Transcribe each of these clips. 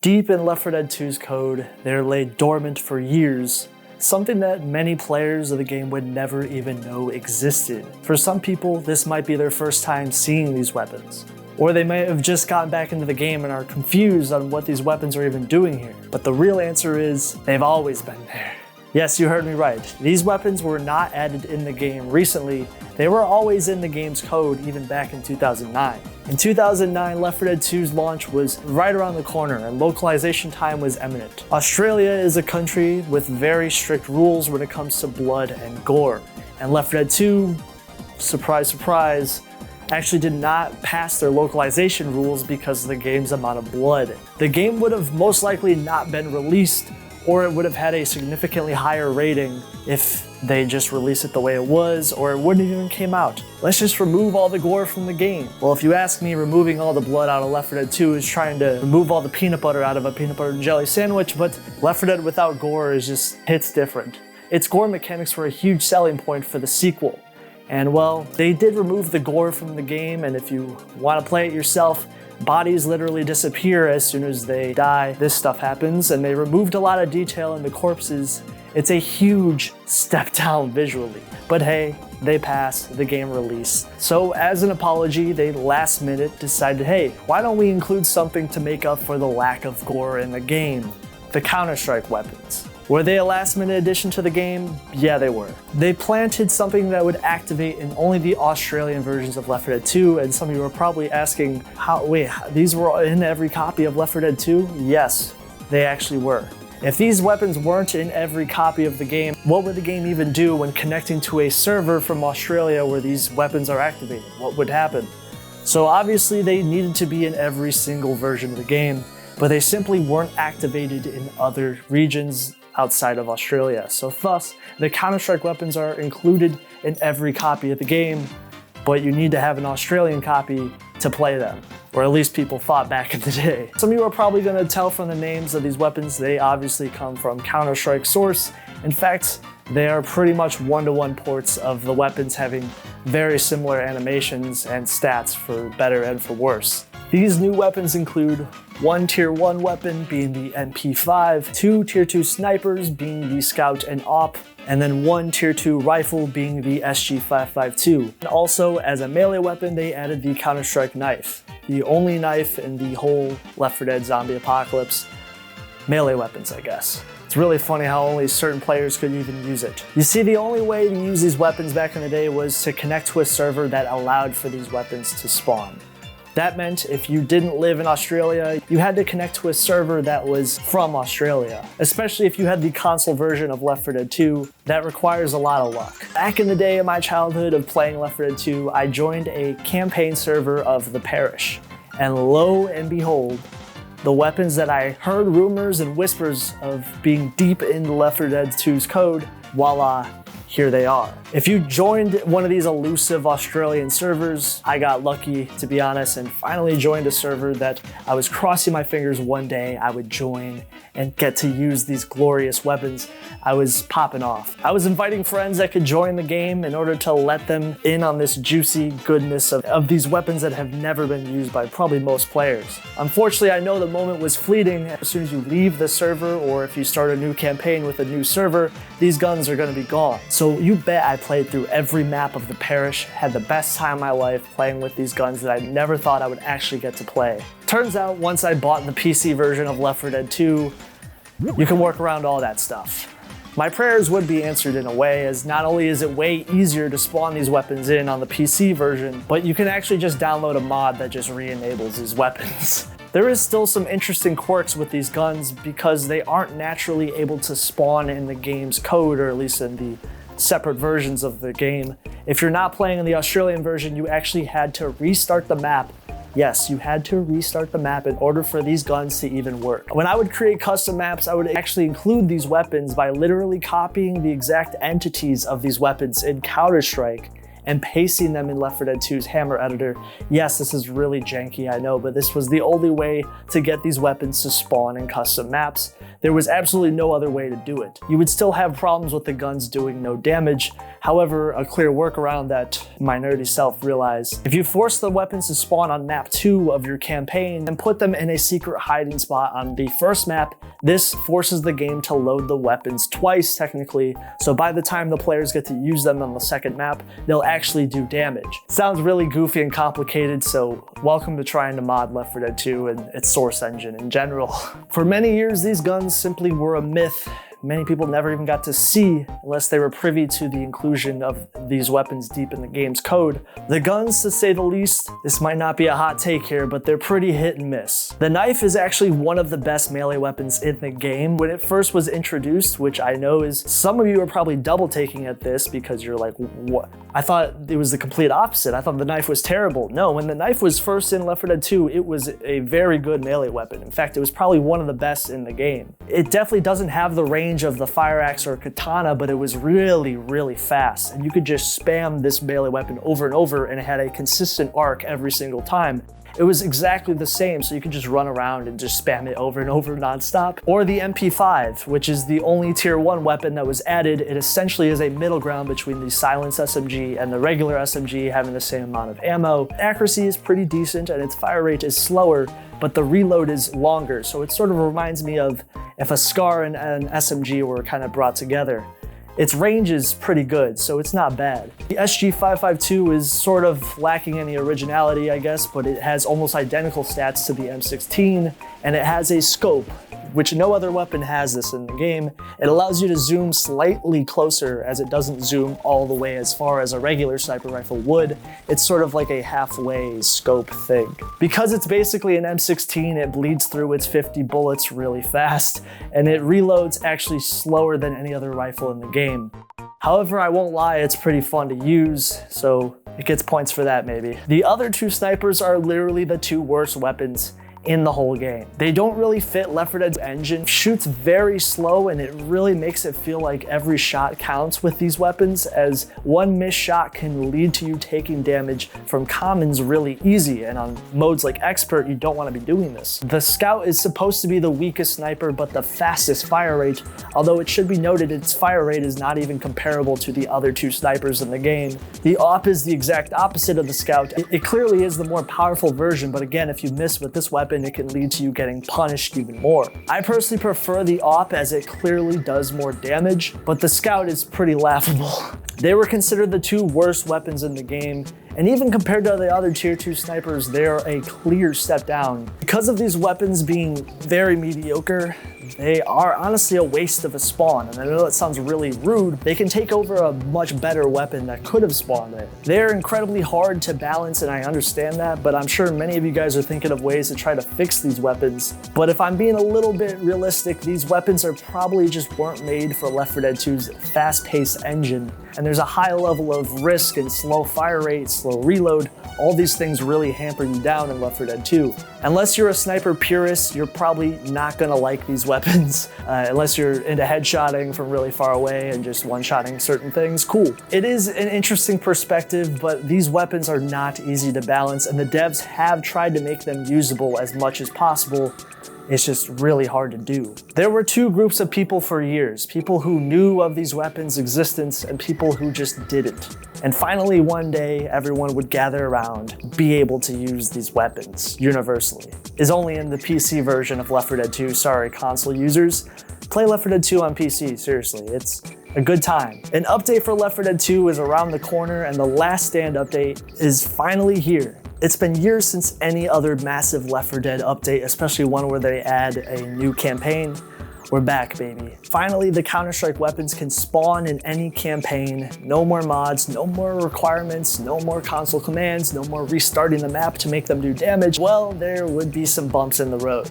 Deep in Left 4 Dead 2's code, they're laid dormant for years, something that many players of the game would never even know existed. For some people, this might be their first time seeing these weapons, or they may have just gotten back into the game and are confused on what these weapons are even doing here. But the real answer is, they've always been there. Yes, you heard me right. These weapons were not added in the game recently. They were always in the game's code even back in 2009. In 2009, Left 4 Dead 2's launch was right around the corner and localization time was imminent. Australia is a country with very strict rules when it comes to blood and gore. And Left 4 Dead 2, surprise, surprise, actually did not pass their localization rules because of the game's amount of blood. The game would have most likely not been released, or it would have had a significantly higher rating if they just released it the way it was, or it wouldn't even came out. Let's just remove all the gore from the game. Well, if you ask me, removing all the blood out of Left 4 Dead 2 is trying to remove all the peanut butter out of a peanut butter and jelly sandwich, but Left 4 Dead without gore is just, hits different. Its gore mechanics were a huge selling point for the sequel. And well, they did remove the gore from the game, and if you want to play it yourself, bodies literally disappear as soon as they die. This stuff happens, and they removed a lot of detail in the corpses. It's a huge step down visually. But hey, they passed the game release. So as an apology, they last minute decided, hey, why don't we include something to make up for the lack of gore in the game? The Counter-Strike weapons. Were they a last-minute addition to the game? Yeah, they were. They planted something that would activate in only the Australian versions of Left 4 Dead 2, and some of you are probably asking, wait, these were in every copy of Left 4 Dead 2? Yes, they actually were. If these weapons weren't in every copy of the game, what would the game even do when connecting to a server from Australia where these weapons are activated? What would happen? So obviously they needed to be in every single version of the game, but they simply weren't activated in other regions outside of Australia. So thus, the Counter-Strike weapons are included in every copy of the game, but you need to have an Australian copy to play them, or at least people thought back in the day. Some of you are probably going to tell from the names of these weapons, they obviously come from Counter-Strike source. In fact, they are pretty much one-to-one ports of the weapons having very similar animations and stats for better and for worse. These new weapons include one Tier 1 weapon being the MP5, two Tier 2 snipers being the Scout and Op, and then one Tier 2 rifle being the SG552. And also, as a melee weapon, they added the Counter-Strike knife, the only knife in the whole Left 4 Dead Zombie Apocalypse. Melee weapons, I guess. It's really funny how only certain players could even use it. You see, the only way to use these weapons back in the day was to connect to a server that allowed for these weapons to spawn. That meant if you didn't live in Australia, you had to connect to a server that was from Australia. Especially if you had the console version of Left 4 Dead 2, that requires a lot of luck. Back in the day of my childhood of playing Left 4 Dead 2, I joined a campaign server of the parish. And lo and behold, the weapons that I heard rumors and whispers of being deep in Left 4 Dead 2's code, voila, here they are. If you joined one of these elusive Australian servers, I got lucky, to be honest, and finally joined a server that I was crossing my fingers one day I would join and get to use these glorious weapons. I was popping off. I was inviting friends that could join the game in order to let them in on this juicy goodness of these weapons that have never been used by probably most players. Unfortunately, I know the moment was fleeting. As soon as you leave the server, or if you start a new campaign with a new server, these guns are gonna be gone. So you bet I played through every map of the parish, had the best time of my life playing with these guns that I never thought I would actually get to play. Turns out once I bought the PC version of Left 4 Dead 2, you can work around all that stuff. My prayers would be answered in a way, as not only is it way easier to spawn these weapons in on the PC version, but you can actually just download a mod that just re-enables these weapons. There is still some interesting quirks with these guns because they aren't naturally able to spawn in the game's code, or at least in the separate versions of the game. If you're not playing in the Australian version, you actually had to restart the map. Yes, you had to restart the map in order for these guns to even work. When I would create custom maps, I would actually include these weapons by literally copying the exact entities of these weapons in Counter-Strike and pasting them in Left 4 Dead 2's Hammer editor. Yes, this is really janky, I know, but this was the only way to get these weapons to spawn in custom maps. There was absolutely no other way to do it. You would still have problems with the guns doing no damage, However, a clear workaround that my nerdy self realized: if you force the weapons to spawn on map 2 of your campaign and put them in a secret hiding spot on the first map, this forces the game to load the weapons twice technically, so by the time the players get to use them on the second map, they'll actually do damage. Sounds really goofy and complicated, so welcome to trying to mod Left 4 Dead 2 and its source engine in general. For many years, these guns simply were a myth. Many people never even got to see unless they were privy to the inclusion of these weapons deep in the game's code. The guns, to say the least, this might not be a hot take here, but they're pretty hit and miss. The knife is actually one of the best melee weapons in the game. When it first was introduced, which I know is, some of you are probably double taking at this because you're like, what? I thought it was the complete opposite. I thought the knife was terrible. No, when the knife was first in Left 4 Dead 2, it was a very good melee weapon. In fact, it was probably one of the best in the game. It definitely doesn't have the range of the fire axe or katana, but it was really, really fast, and you could just spam this melee weapon over and over, and it had a consistent arc every single time. It was exactly the same, so you could just run around and just spam it over and over nonstop. Or the MP5, which is the only tier 1 weapon that was added. It essentially is a middle ground between the silenced SMG and the regular SMG, having the same amount of ammo. Accuracy is pretty decent and its fire rate is slower, but the reload is longer, so it sort of reminds me of if a SCAR and an SMG were kind of brought together. Its range is pretty good, so it's not bad. The SG552 is sort of lacking any originality, I guess, but it has almost identical stats to the M16, and it has a scope, which no other weapon has this in the game. It allows you to zoom slightly closer, as it doesn't zoom all the way as far as a regular sniper rifle would. It's sort of like a halfway scope thing. Because it's basically an M16, it bleeds through its 50 bullets really fast, and it reloads actually slower than any other rifle in the game. However, I won't lie, it's pretty fun to use, so it gets points for that maybe. The other two snipers are literally the two worst weapons in the whole game. They don't really fit Left 4 Dead's engine. Shoots very slow, and it really makes it feel like every shot counts with these weapons, as one missed shot can lead to you taking damage from commons really easy, and on modes like Expert, you don't want to be doing this. The Scout is supposed to be the weakest sniper, but the fastest fire rate, although it should be noted its fire rate is not even comparable to the other two snipers in the game. The AWP is the exact opposite of the Scout. It clearly is the more powerful version, but again, if you miss with this weapon, it can lead to you getting punished even more. I personally prefer the AWP as it clearly does more damage, but the Scout is pretty laughable. They were considered the two worst weapons in the game, and even compared to the other tier 2 snipers, they are a clear step down. Because of these weapons being very mediocre, they are honestly a waste of a spawn, and I know that sounds really rude. They can take over a much better weapon that could have spawned it. They're incredibly hard to balance, and I understand that, but I'm sure many of you guys are thinking of ways to try to fix these weapons. But if I'm being a little bit realistic, these weapons are probably just weren't made for Left 4 Dead 2's fast-paced engine, and there's a high level of risk and slow fire rate, slow reload. All these things really hamper you down in Left 4 Dead 2. Unless you're a sniper purist, you're probably not gonna like these weapons. Unless you're into headshotting from really far away and just one-shotting certain things, cool. It is an interesting perspective, but these weapons are not easy to balance, and the devs have tried to make them usable as much as possible. It's just really hard to do. There were two groups of people for years, people who knew of these weapons' existence and people who just didn't. And finally one day, everyone would gather around, be able to use these weapons universally. Is only in the PC version of Left 4 Dead 2, sorry console users. Play Left 4 Dead 2 on PC, seriously, it's a good time. An update for Left 4 Dead 2 is around the corner, and the Last Stand update is finally here. It's been years since any other massive Left 4 Dead update, especially one where they add a new campaign. We're back, baby. Finally, the Counter-Strike weapons can spawn in any campaign. No more mods, no more requirements, no more console commands, no more restarting the map to make them do damage. Well, there would be some bumps in the road.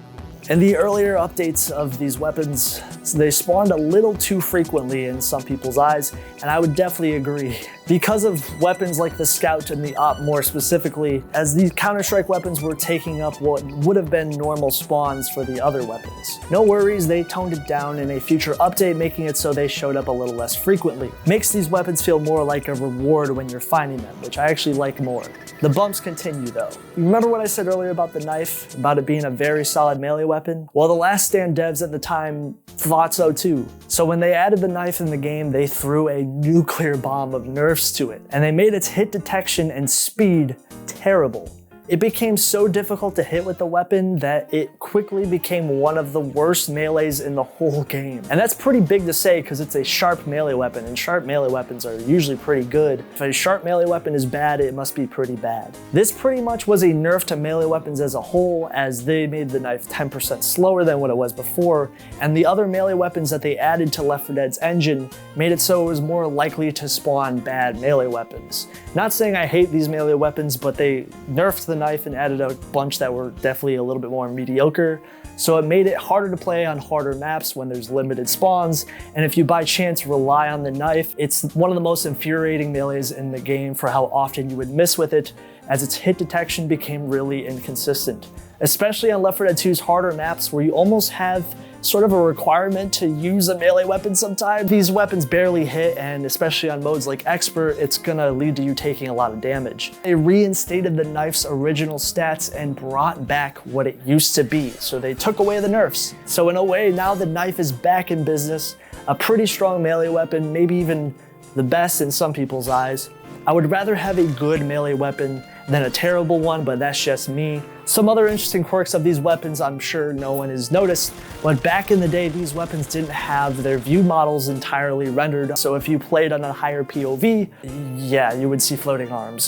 In the earlier updates of these weapons, they spawned a little too frequently in some people's eyes, and I would definitely agree. Because of weapons like the Scout and the Op more specifically, as these Counter-Strike weapons were taking up what would have been normal spawns for the other weapons. No worries, they toned it down in a future update, making it so they showed up a little less frequently. Makes these weapons feel more like a reward when you're finding them, which I actually like more. The bumps continue though. You remember what I said earlier about the knife, about it being a very solid melee weapon? Well, the Last Stand devs at the time thought so too. So when they added the knife in the game, they threw a nuclear bomb of nerfs to it, and they made its hit detection and speed terrible. It became so difficult to hit with the weapon that it quickly became one of the worst melees in the whole game. And that's pretty big to say because it's a sharp melee weapon, and sharp melee weapons are usually pretty good. If a sharp melee weapon is bad, it must be pretty bad. This pretty much was a nerf to melee weapons as a whole, as they made the knife 10% slower than what it was before, and the other melee weapons that they added to Left 4 Dead's engine made it so it was more likely to spawn bad melee weapons. Not saying I hate these melee weapons, but they nerfed the knife and added a bunch that were definitely a little bit more mediocre. So it made it harder to play on harder maps when there's limited spawns, and if you by chance rely on the knife, it's one of the most infuriating melees in the game for how often you would miss with it, as its hit detection became really inconsistent. Especially on Left 4 Dead 2's harder maps where you almost have sort of a requirement to use a melee weapon sometimes. These weapons barely hit, and especially on modes like Expert, it's gonna lead to you taking a lot of damage. They reinstated the knife's original stats and brought back what it used to be, so they took away the nerfs. So in a way, now the knife is back in business, a pretty strong melee weapon, maybe even the best in some people's eyes. I would rather have a good melee weapon than a terrible one, but that's just me. Some other interesting quirks of these weapons I'm sure no one has noticed, but back in the day these weapons didn't have their view models entirely rendered, so if you played on a higher POV, yeah, you would see floating arms.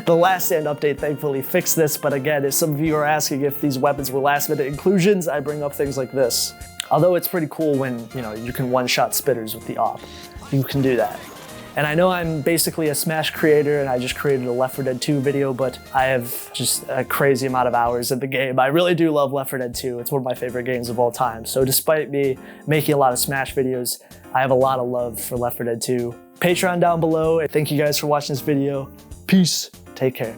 The Last Stand update thankfully fixed this, but again, if some of you are asking if these weapons were last minute inclusions, I bring up things like this. Although it's pretty cool when, you can one-shot spitters with the op. You can do that. And I know I'm basically a Smash creator and I just created a Left 4 Dead 2 video, but I have just a crazy amount of hours in the game. I really do love Left 4 Dead 2. It's one of my favorite games of all time. So despite me making a lot of Smash videos, I have a lot of love for Left 4 Dead 2. Patreon down below. Thank you guys for watching this video. Peace. Take care.